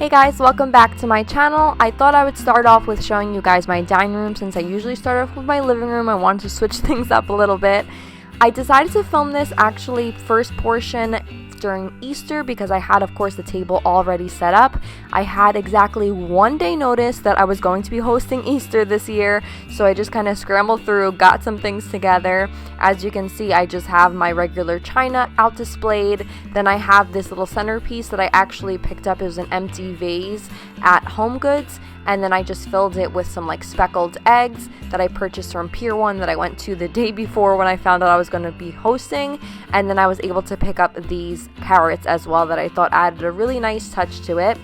Hey guys, welcome back to my channel. I thought I would start off with showing you guys my dining room since I usually start off with my living room. I wanted to switch things up a little bit. I decided to film this actually first portion during Easter because I had, of course, the table already set up. I had exactly 1 day notice that I was going to be hosting Easter this year, so I just kind of scrambled through, got some things together. As you can see, I just have my regular china out displayed. Then I have this little centerpiece that I actually picked up. It was an empty vase at HOMEGOODS, and then I just filled it with some like speckled eggs that I purchased from Pier 1 that I went to the day before when I found out I was going to be hosting. And then I was able to pick up these parrots as well that I thought added a really nice touch to it.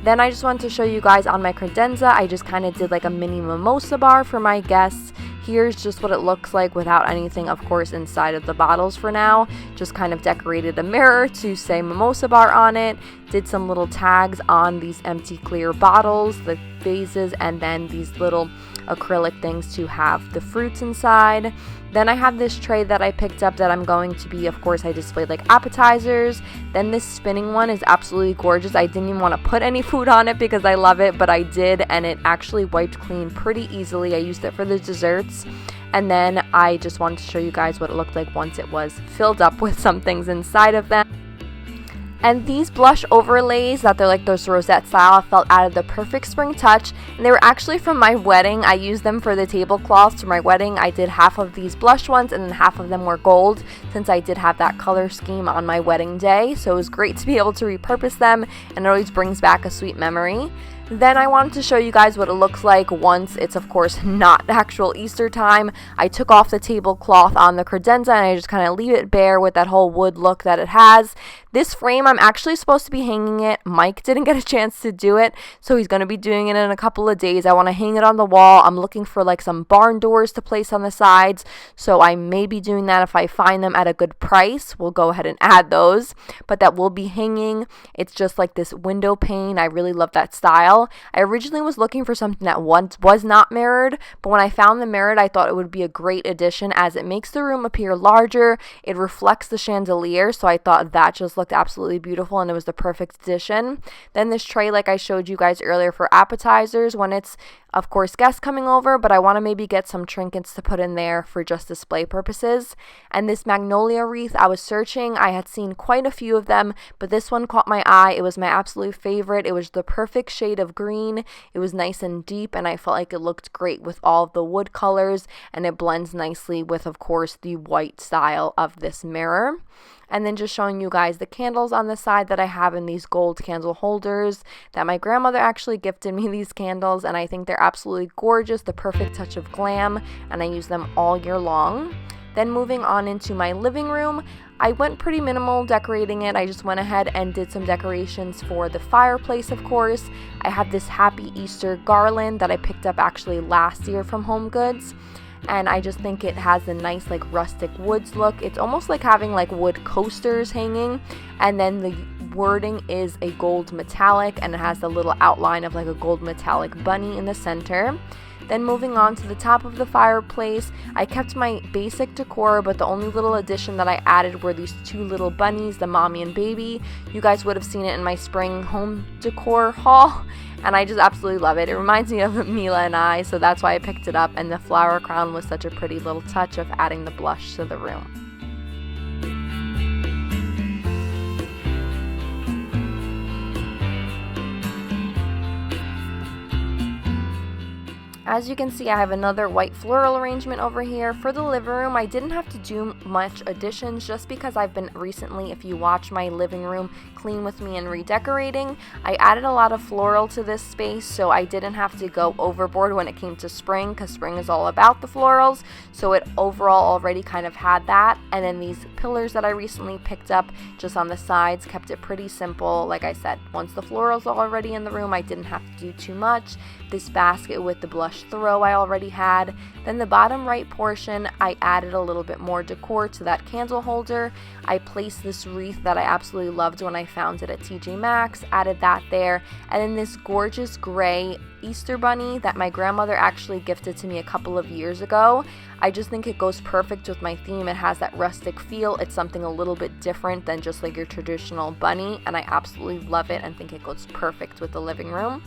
Then I just wanted to show you guys on my credenza, I just kind of did like a mini mimosa bar for my guests. Here's just what it looks like without anything, of course, inside of the bottles for now. Just kind of decorated a mirror to say Mimosa Bar on it. Did some little tags on these empty clear bottles, the vases, and then these little acrylic things to have the fruits inside. Then I have this tray that I picked up that I'm going to be, of course, I displayed like appetizers. Then this spinning one is absolutely gorgeous. I didn't even want to put any food on it because I love it, but I did, and it actually wiped clean pretty easily. I used it for the desserts. And then I just wanted to show you guys what it looked like once it was filled up with some things inside of them. And these blush overlays that they're like those rosette style, I felt added the perfect spring touch. And they were actually from my wedding. I used them for the tablecloths for my wedding. I did half of these blush ones and then half of them were gold since I did have that color scheme on my wedding day. So it was great to be able to repurpose them, and it always brings back a sweet memory. Then I wanted to show you guys what it looks like once it's, of course, not actual Easter time. I took off the tablecloth on the credenza and I just kind of leave it bare with that whole wood look that it has. This frame, I'm actually supposed to be hanging it. Mike didn't get a chance to do it, so he's going to be doing it in a couple of days. I want to hang it on the wall. I'm looking for like some barn doors to place on the sides, so I may be doing that if I find them at a good price. We'll go ahead and add those, but that will be hanging. It's just like this window pane. I really love that style. I originally was looking for something that once was not mirrored, but when I found the mirrored, I thought it would be a great addition as it makes the room appear larger. It reflects the chandelier, so I thought that just looked absolutely beautiful and it was the perfect addition. Then this tray, like I showed you guys earlier, for appetizers when it's, of course, guests coming over, but I want to maybe get some trinkets to put in there for just display purposes. And this magnolia wreath, I was searching. I had seen quite a few of them, but this one caught my eye. It was my absolute favorite. It was the perfect shade of green. It was nice and deep, and I felt like it looked great with all of the wood colors, and it blends nicely with, of course, the white style of this mirror. And then just showing you guys the candles on the side that I have in these gold candle holders that my grandmother actually gifted me these candles, and I think they're absolutely gorgeous, the perfect touch of glam, and I use them all year long. Then moving on into my living room, I went pretty minimal decorating it. I just went ahead and did some decorations for the fireplace, of course. I have this Happy Easter garland that I picked up actually last year from HOMEGOODS. And I just think it has a nice like rustic woods look. It's almost like having like wood coasters hanging, and then the wording is a gold metallic, and it has the little outline of like a gold metallic bunny in the center. Then moving on to the top of the fireplace, I kept my basic decor, but the only little addition that I added were these two little bunnies, the mommy and baby. You guys would have seen it in my spring home decor haul, and I just absolutely love it. It reminds me of Mila and I, so that's why I picked it up, and the flower crown was such a pretty little touch of adding the blush to the room. As you can see, I have another white floral arrangement over here. For the living room, I didn't have to do much additions just because I've been recently, if you watch my living room clean with me and redecorating, I added a lot of floral to this space, so I didn't have to go overboard when it came to spring, because spring is all about the florals, so it overall already kind of had that. And then these pillars that I recently picked up just on the sides kept it pretty simple. Like I said, once the florals are already in the room, I didn't have to do too much. this basket with the blush throw I already had. Then the bottom right portion, I added a little bit more decor to that candle holder. I placed this wreath that I absolutely loved when I found it at TJ Maxx, added that there, and then this gorgeous gray Easter bunny that my grandmother actually gifted to me a couple of years ago. I just think it goes perfect with my theme. It has that rustic feel. It's something a little bit different than just like your traditional bunny, and I absolutely love it and think it goes perfect with the living room.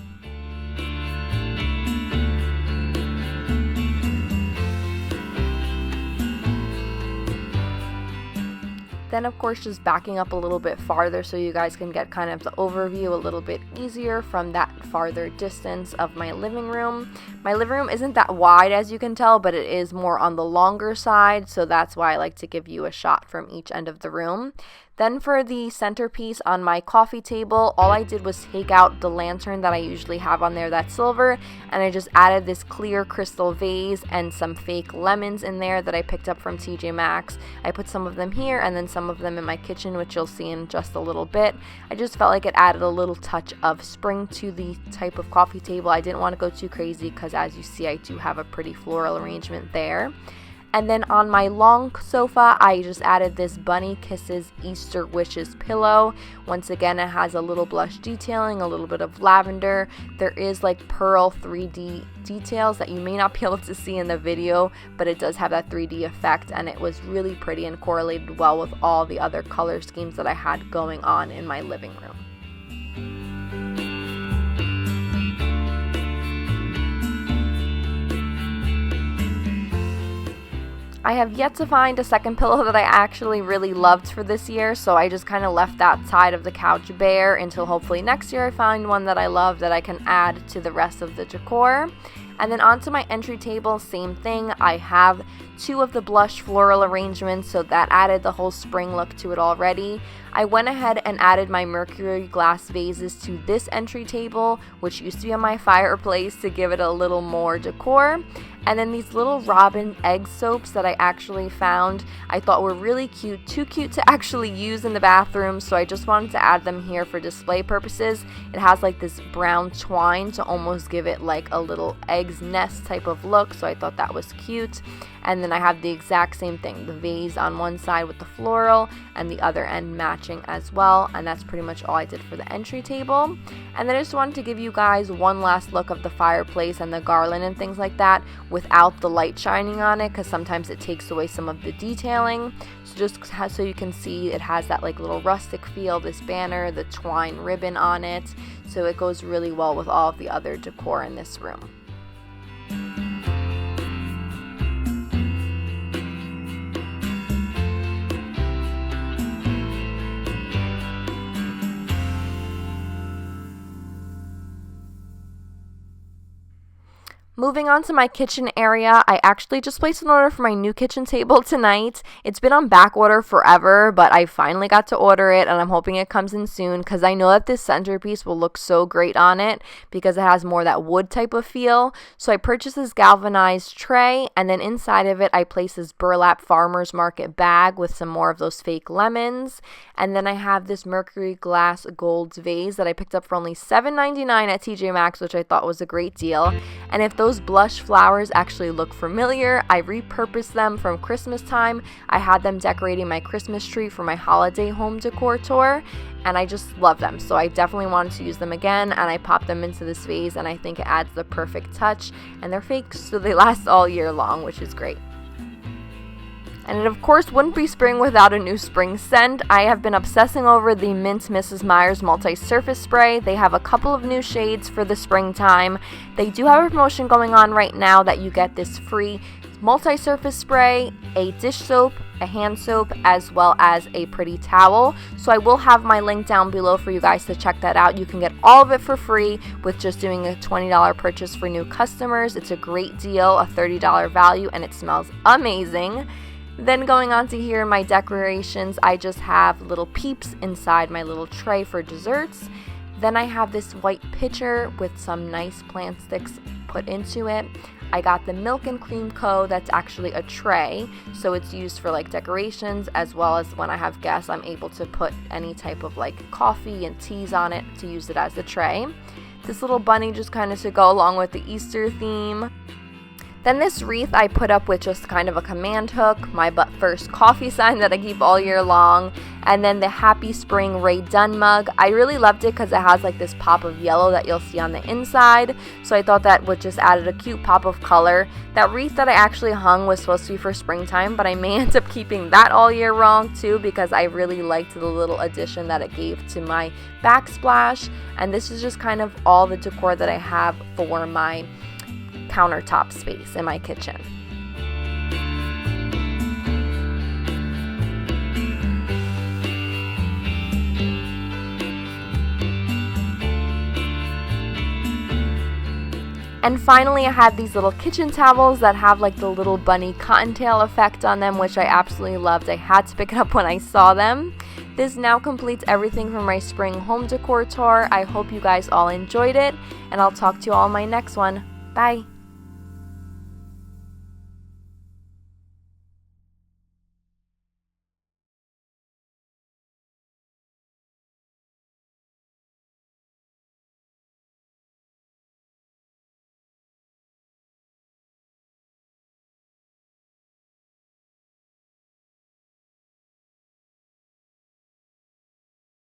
Then of course just backing up a little bit farther so you guys can get kind of the overview a little bit easier from that farther distance of my living room. My living room isn't that wide as you can tell, but it is more on the longer side, so that's why I like to give you a shot from each end of the room. Then for the centerpiece on my coffee table, all I did was take out the lantern that I usually have on there that's silver, and I just added this clear crystal vase and some fake lemons in there that I picked up from TJ Maxx. I put some of them here and then some of them in my kitchen, which you'll see in just a little bit. I just felt like it added a little touch of spring to the type of coffee table. I didn't want to go too crazy because as you see, I do have a pretty floral arrangement there. And then on my long sofa, I just added this Bunny Kisses Easter Wishes pillow. Once again, it has a little blush detailing, a little bit of lavender. There is like pearl 3D details that you may not be able to see in the video, but it does have that 3D effect, and it was really pretty and correlated well with all the other color schemes that I had going on in my living room. I have yet to find a second pillow that I actually really loved for this year, so I just kind of left that side of the couch bare until hopefully next year I find one that I love that I can add to the rest of the decor. And then onto my entry table, same thing. I have two of the blush floral arrangements, so that added the whole spring look to it already. I went ahead and added my mercury glass vases to this entry table, which used to be on my fireplace, to give it a little more decor. And then these little robin egg soaps that I actually found, I thought were really cute, too cute to actually use in the bathroom, so I just wanted to add them here for display purposes. It has like this brown twine to almost give it like a little egg's nest type of look, so I thought that was cute. And then I have the exact same thing, the vase on one side with the floral and the other end matching as well, and that's pretty much all I did for the entry table. And then I just wanted to give you guys one last look of the fireplace and the garland and things like that without the light shining on it, because sometimes it takes away some of the detailing. So just so you can see, it has that like little rustic feel, this banner, the twine ribbon on it, so it goes really well with all of the other decor in this room. Moving on to my kitchen area, I actually just placed an order for my new kitchen table tonight. It's been on back order forever, but I finally got to order it, and I'm hoping it comes in soon because I know that this centerpiece will look so great on it because it has more that wood type of feel. So I purchased this galvanized tray, and then inside of it I placed this burlap farmer's market bag with some more of those fake lemons. And then I have this mercury glass gold vase that I picked up for only $7.99 at TJ Maxx, which I thought was a great deal. And if those blush flowers actually look familiar, I repurposed them from Christmas time. I had them decorating my Christmas tree for my holiday home decor tour, and I just love them, so I definitely wanted to use them again, and I popped them into this vase, and I think it adds the perfect touch. And they're fake, so they last all year long, which is great. And it of course wouldn't be spring without a new spring scent. I have been obsessing over the Mint Mrs. Meyers multi-surface spray. They have a couple of new shades for the springtime. They do have a promotion going on right now that you get this free multi-surface spray, a dish soap, a hand soap, as well as a pretty towel. So I will have my link down below for you guys to check that out. You can get all of it for free with just doing a $20 purchase for new customers. It's a great deal, a $30 value, and it smells amazing. Then going on to here, my decorations, I just have little peeps inside my little tray for desserts. Then I have this white pitcher with some nice plant sticks put into it. I got the Milk and Cream Co. That's actually a tray, so it's used for like decorations, as well as when I have guests, I'm able to put any type of like coffee and teas on it to use it as a tray. this little bunny just kind of to go along with the Easter theme. Then this wreath I put up with just kind of a command hook, my but first coffee sign that I keep all year long, and then the Happy Spring Ray Dunn mug. I really loved it because it has like this pop of yellow that you'll see on the inside, so I thought that would just added a cute pop of color. That wreath that I actually hung was supposed to be for springtime, but I may end up keeping that all year long too because I really liked the little addition that it gave to my backsplash. And this is just kind of all the decor that I have for my countertop space in my kitchen. And finally, I had these little kitchen towels that have like the little bunny cottontail effect on them, which I absolutely loved. I had to pick it up when I saw them. This now completes everything for my spring home decor tour. I hope you guys all enjoyed it, and I'll talk to you all in my next one. Bye!